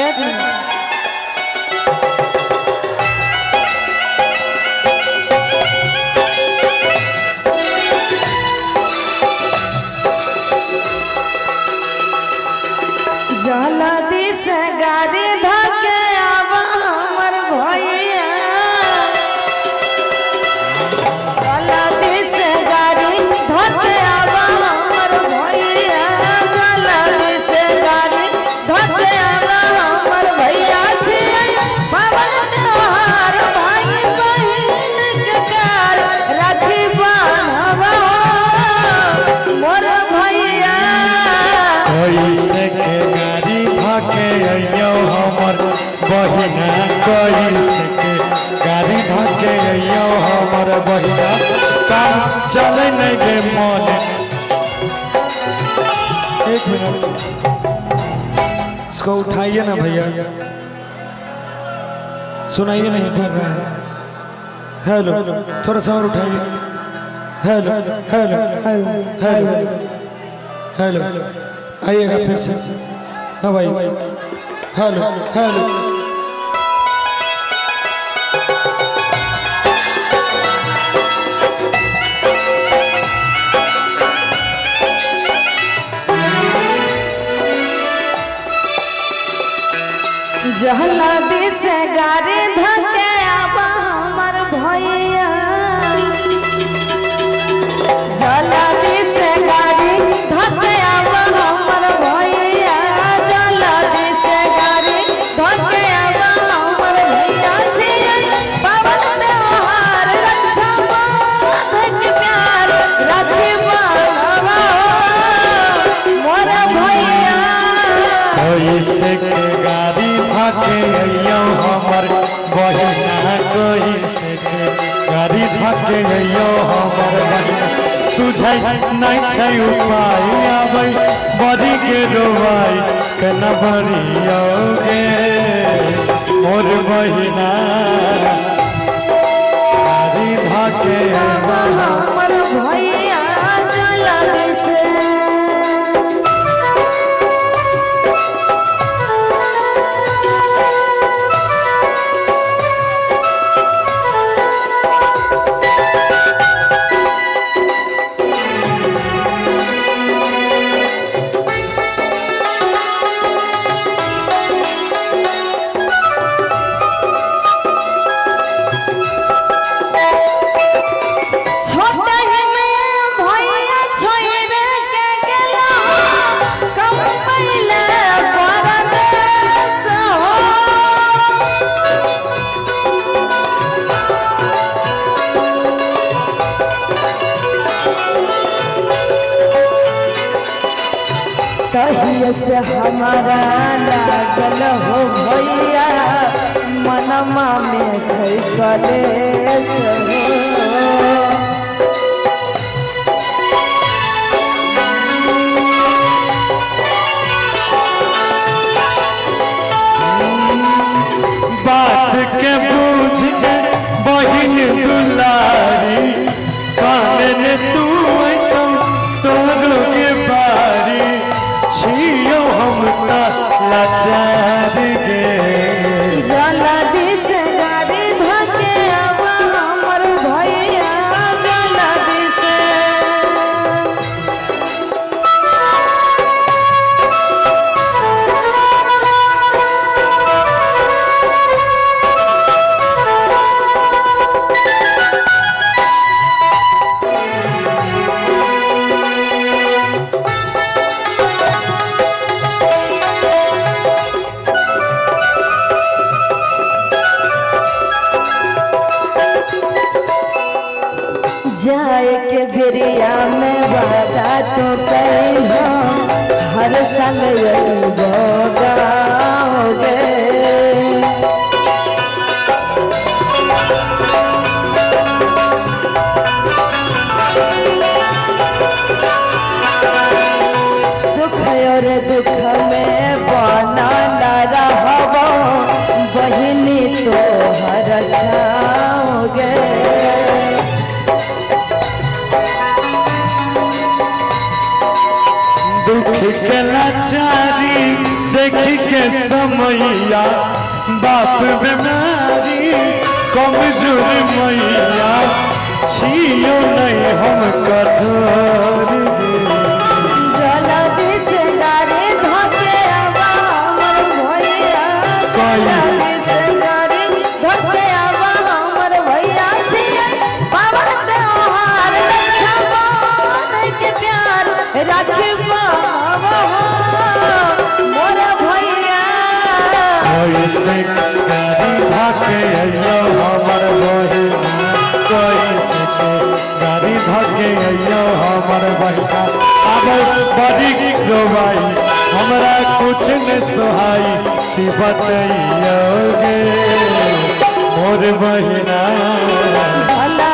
एक मिनट जाला दिस गाड़ी धके आवा हमर भैया जाला दिस गाड़ी धके आवा हमर भैया जाला दिस गाड़ी धके आवा हमर भैया छी पवन त्योहार भाई बहिन के कार राखी बांधवा मोर भैया कैसे के गाड़ी धके अइयो हमर बहिना कैसे के गाड़ी धके अइयो हमर बहिना काम चले नहीं गे मन। एक मिनट इसको उठाइए ना भैया, सुनाइए नहीं पड़ रहा है। हेलो थोड़ा सा और उठाइए। हेलो हेलो हेलो हेलो आइएगा फिर से। हाँ भाई हेलो हेलो जहला दिस गाड़ी धके आवा हमर भैया जला दिस गाड़ी धके आवा हमर भैया जला दिस गाड़ी धके आवा हमर भैया छी पवन त्योहार रक्षा बांधन प्यार राखी बांधवा मोर भैया कैसे के गाड़ी धके अइयो हमर बहिना कैसे के गाड़ी धके अइयो हमर बहिना सुझाई नहीं छै उपाय आबै बड़ी के रोवाई केना बरियोगे मोर बहिना गाड़ी धके अइयो हमर भैया जला दिस कहिए से हमारा लागल हो भैया मनमा में छै कलेश हो बात के बूझ के बहिन दुलारी काने तू तोरो के बारी छियो हम ता लाचार गे जला दिस गाड़ी धके आवा हमर भैया जला दिस जाए के बेरिया में वादा तो कइलो हर साल अइबो गाओगे सुख और दुख में बनल रहबो बहिनी तोहर छाओगे दुख के लाचारी देख के समैया बाप बीमारी कमजोर मैया छियो नहीं हम कठोर जल्दी से गाड़ी धोके आवा हमर भैया जल्दी से गाड़ी धोके आवा हमर भैया छियै पावन त्योहार रक्षाबंधन के प्यार राखी पावा मोर भैया कैसे गाड़ी धके अइयो हमर बहिना कैसे गाड़ी धके अइयो हमर बहिना अब बड़ी रोबाई हमरा कुछ न सोहाई कि बतैयोगे मोर बहिना झला